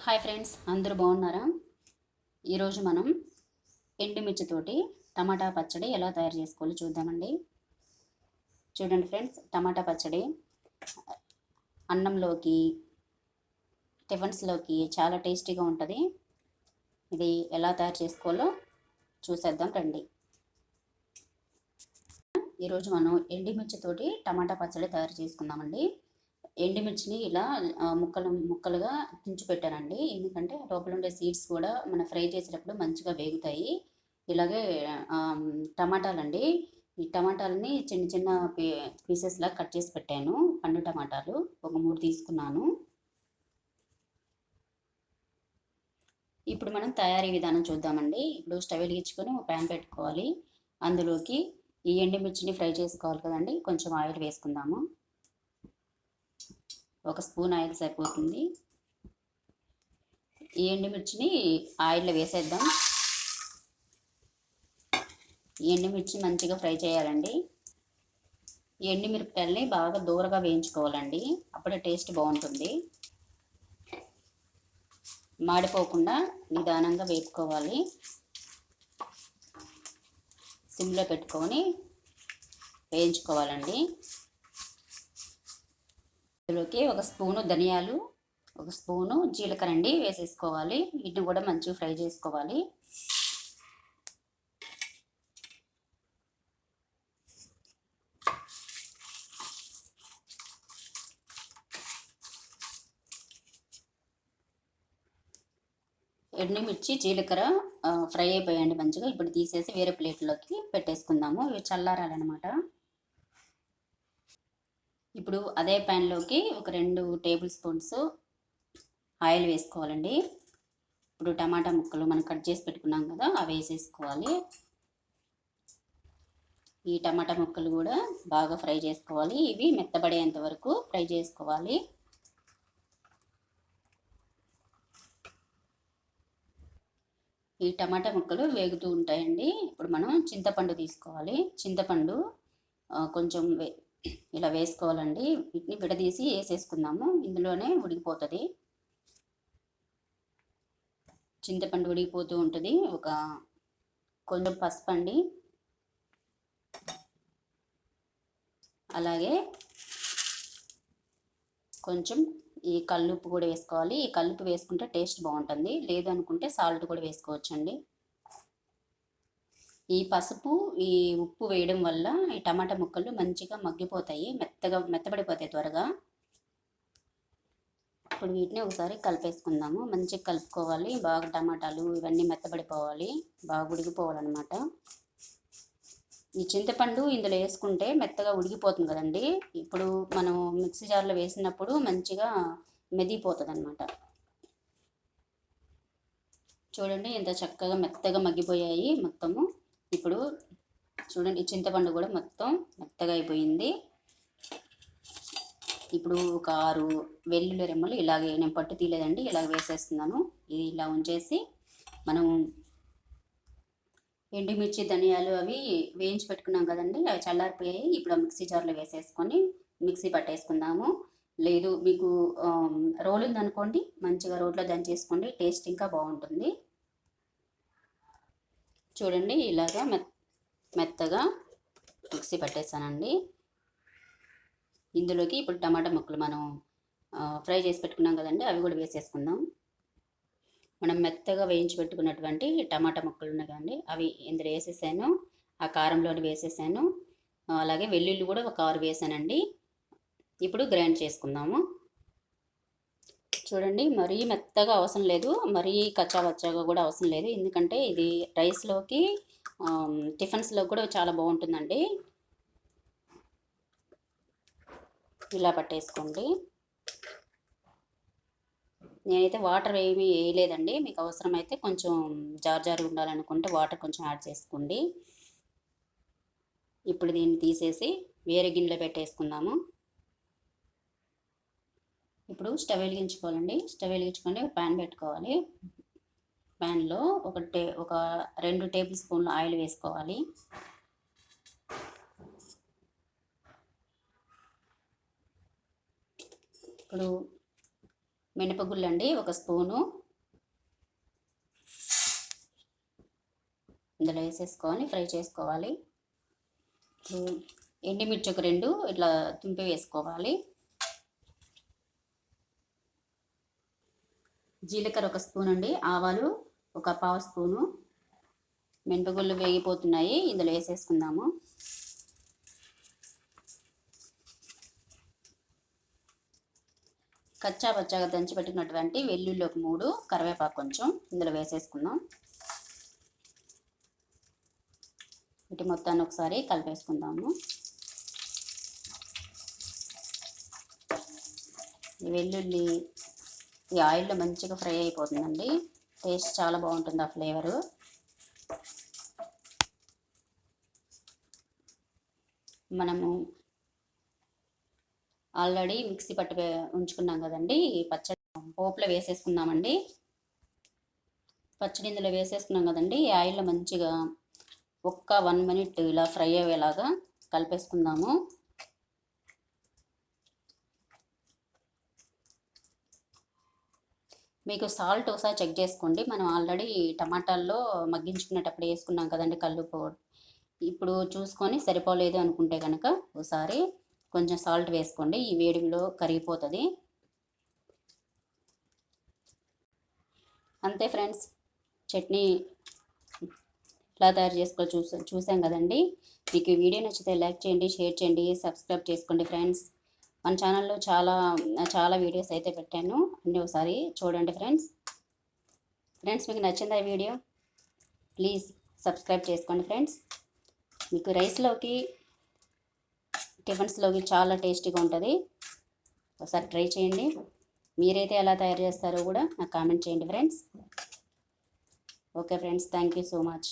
Hi friends, అందరూ బాగున్నారా? ఈరోజు మనం ఎండుమిర్చితోటి టమాటా పచ్చడి ఎలా తయారు చేసుకోవాలో చూద్దామండి. చూడండి ఫ్రెండ్స్, టమాటా పచ్చడి అన్నంలోకి, టిఫిన్స్లోకి చాలా టేస్టీగా ఉంటుంది. ఇది ఎలా తయారు చేసుకోవాలో చూసేద్దాం రండి. ఈరోజు మనం ఎండుమిర్చితోటి టమాటా పచ్చడి తయారు చేసుకుందామండి. ఎండుమిర్చిని ఇలా ముక్కలుగా తుంచి పెట్టానండి. ఎందుకంటే లోపల ఉండే సీడ్స్ కూడా మన ఫ్రై చేసేటప్పుడు మంచిగా వేగుతాయి. ఇలాగే టమాటాలండి, ఈ టమాటాలని చిన్న చిన్న పీసెస్లా కట్ చేసి పెట్టాను. పండు టమాటాలు ఒక 3 తీసుకున్నాను. ఇప్పుడు మనం తయారీ విధానం చూద్దామండి. ఇప్పుడు స్టవ్ వెలిగించుకొని ఒక ప్యాన్ పెట్టుకోవాలి. అందులోకి ఈ ఎండుమిర్చిని ఫ్రై చేసుకోవాలి కదండి, కొంచెం ఆయిల్ వేసుకుందాము. 1 స్పూన్ ఆయిల్ సరిపోతుంది. ఈ ఎండుమిర్చిని ఆయిల్లో వేసేద్దాం. ఈ ఎండుమిర్చి మంచిగా ఫ్రై చేయాలండి. ఈ ఎండుమిరపకాయలని బాగా దూరగా వేయించుకోవాలండి, అప్పుడే టేస్ట్ బాగుంటుంది. మాడిపోకుండా నిదానంగా వేపుకోవాలి. సిమ్లో పెట్టుకొని వేయించుకోవాలండి. ఇందులోకి 1 స్పూను ధనియాలు, 1 స్పూను జీలకర్ర అండి వేసేసుకోవాలి. వీటిని కూడా మంచిగా ఫ్రై చేసుకోవాలి. ఎండుమిర్చి జీలకర్ర ఫ్రై అయిపోయాయండి మంచిగా. ఇప్పుడు తీసేసి వేరే ప్లేట్లోకి పెట్టేసుకుందాము. ఇవి చల్లారాలన్నమాట. ఇప్పుడు అదే ప్యాన్లోకి ఒక 2 టేబుల్ స్పూన్స్ ఆయిల్ వేసుకోవాలండి. ఇప్పుడు టమాటా ముక్కలు మనం కట్ చేసి పెట్టుకున్నాం కదా, అవి వేసేసుకోవాలి. ఈ టమాటా ముక్కలు కూడా బాగా ఫ్రై చేసుకోవాలి. ఇవి మెత్తబడేంత వరకు ఫ్రై చేసుకోవాలి. ఈ టమాటా ముక్కలు వేగుతూ ఉంటాయండి. ఇప్పుడు మనం చింతపండు తీసుకోవాలి. చింతపండు కొంచెం ఇలా వేసుకోవాలండి. వీటిని విడదీసి వేసేసుకుందాము, ఇందులోనే ఉడికిపోతుంది. చింతపండు ఉడికిపోతూ ఉంటుంది. కొంచెం పసుపు అండి, అలాగే కొంచెం ఈ కల్లుప్పు కూడా వేసుకోవాలి. ఈ కల్లుప్పు వేసుకుంటే టేస్ట్ బాగుంటుంది, లేదు అనుకుంటే సాల్ట్ కూడా వేసుకోవచ్చండి. ఈ పసుపు, ఈ ఉప్పు వేయడం వల్ల ఈ టమాటా ముక్కలు మంచిగా మగ్గిపోతాయి, మెత్తబడిపోతాయి త్వరగా. ఇప్పుడు వీటిని ఒకసారి కలిపేసుకుందాము. మంచిగా కలుపుకోవాలి. బాగా టమాటాలు ఇవన్నీ మెత్తబడిపోవాలి, బాగా ఉడికిపోవాలన్నమాట. ఈ చింతపండు ఇందులో వేసుకుంటే మెత్తగా ఉడికిపోతుంది కదండి. ఇప్పుడు మనం మిక్సీ జార్లో వేసినప్పుడు మంచిగా మెదిగిపోతుంది అన్నమాట. చూడండి ఎంత చక్కగా మెత్తగా మగ్గిపోయాయి మొత్తము. ఇప్పుడు చూడండి, ఈ చింతపండు కూడా మొత్తం మెత్తగా అయిపోయింది. ఇప్పుడు ఒక 6 వెల్లుల్లి రెమ్మలు ఇలాగే, నేను పట్టు తీయలేదండి, ఇలాగ వేసేస్తున్నాను. ఇది ఇలా ఉంచేసి మనం ఎండుమిర్చి ధనియాలు అవి వేయించి పెట్టుకున్నాం కదండి, అవి చల్లారిపోయాయి. ఇప్పుడు ఆ మిక్సీ జార్లో వేసేసుకొని మిక్సీ పట్టేసుకుందాము. లేదు మీకు రోలు ఉందనుకోండి, మంచిగా రోట్లో దంచేసుకోండి, టేస్ట్ ఇంకా బాగుంటుంది. చూడండి ఇలాగా మెత్తగా మిక్సీ పట్టేసానండి. ఇందులోకి ఇప్పుడు టమాటా ముక్కలు మనం ఫ్రై చేసి పెట్టుకున్నాం కదండి, అవి కూడా వేసేసుకుందాం. మనం మెత్తగా వేయించి పెట్టుకున్నటువంటి టమాటా ముక్కలు ఉన్నాయి కదండి, అవి ఇందులో వేసేసాను. ఆ కారంలోని వేసేసాను. అలాగే వెల్లుల్లి కూడా ఒక 6 వేసానండి. ఇప్పుడు గ్రైండ్ చేసుకుందాము. చూడండి, మరీ మెత్తగా అవసరం లేదు, మరీ కచ్చాపచ్చాగా కూడా అవసరం లేదు. ఎందుకంటే ఇది రైస్లోకి, టిఫిన్స్లో కూడా చాలా బాగుంటుందండి. ఇలా పట్టేసుకోండి. నేనైతే వాటర్ ఏమీ వేయలేదండి. మీకు అవసరమైతే కొంచెం జారు ఉండాలనుకుంటే వాటర్ కొంచెం యాడ్ చేసుకోండి. ఇప్పుడు దీన్ని తీసేసి వేరే గిన్నెలో పెట్టేసుకుందాము. ఇప్పుడు స్టవ్ వెలిగించుకోవాలండి. స్టవ్ వెలిగించుకొని ప్యాన్ పెట్టుకోవాలి. ప్యాన్లో ఒక 2 టేబుల్ స్పూన్లు ఆయిల్ వేసుకోవాలి. ఇప్పుడు మినపగుళ్ళు అండి 1 స్పూను ఇందులో వేసేసుకొని ఫ్రై చేసుకోవాలి. ఎండుమిర్చి ఒక 2 ఇట్లా తుంపి వేసుకోవాలి. జీలకర్ర 1 స్పూన్ అండి, ఆవాలు 1/2 స్పూను. మినపగుళ్ళు వేగిపోతున్నాయి, ఇందులో వేసేసుకుందాము. కచ్చా పచ్చాగా దంచి పెట్టుకున్నటువంటి వెల్లుల్లి ఒక 3, కరివేపాకు కొంచెం ఇందులో వేసేసుకుందాం. వీటి మొత్తాన్ని ఒకసారి కలిపేసుకుందాము. ఈ వెల్లుల్లి ఈ ఆయిల్లో మంచిగా ఫ్రై అయిపోతుందండి. టేస్ట్ చాలా బాగుంటుంది ఆ ఫ్లేవరు. మనము ఆల్రెడీ మిక్సీ పట్టి ఉంచుకున్నాం కదండి, ఈ పచ్చడి పోపులో వేసేసుకుందామండి. పచ్చడి ఇందులో వేసేసుకున్నాం కదండి, ఈ ఆయిల్లో మంచిగా 1 మినిట్ ఇలా ఫ్రై అయ్యేలాగా కలిపేసుకుందాము. మీకు సాల్ట్ ఒకసారి చెక్ చేసుకోండి. మనం ఆల్రెడీ టమాటాల్లో మగ్గించుకునేటప్పుడు వేసుకున్నాం కదండి కల్లుప్పు. ఇప్పుడు చూసుకొని సరిపోలేదు అనుకుంటే కనుక ఒకసారి కొంచెం సాల్ట్ వేసుకోండి, ఈ వేడిలో కరిగిపోతుంది. అంతే ఫ్రెండ్స్, చట్నీ ఎలా తయారు చేసుకో చూసాం కదండి. మీకు ఈ వీడియో నచ్చితే లైక్ చేయండి, షేర్ చేయండి, సబ్స్క్రైబ్ చేసుకోండి ఫ్రెండ్స్. మన ఛానల్లో చాలా వీడియోస్ అయితే పెట్టాను, అన్నీ ఒకసారి చూడండి ఫ్రెండ్స్. మీకు నచ్చిందా ఈ వీడియో? ప్లీజ్ సబ్స్క్రైబ్ చేసుకోండి ఫ్రెండ్స్. మీకు రైస్లోకి టిఫిన్స్లోకి చాలా టేస్టీగా ఉంటుంది. ఒకసారి ట్రై చేయండి. మీరైతే ఎలా తయారు చేస్తారో కూడా నాకు కామెంట్ చేయండి friends. Okay friends, thank you so much.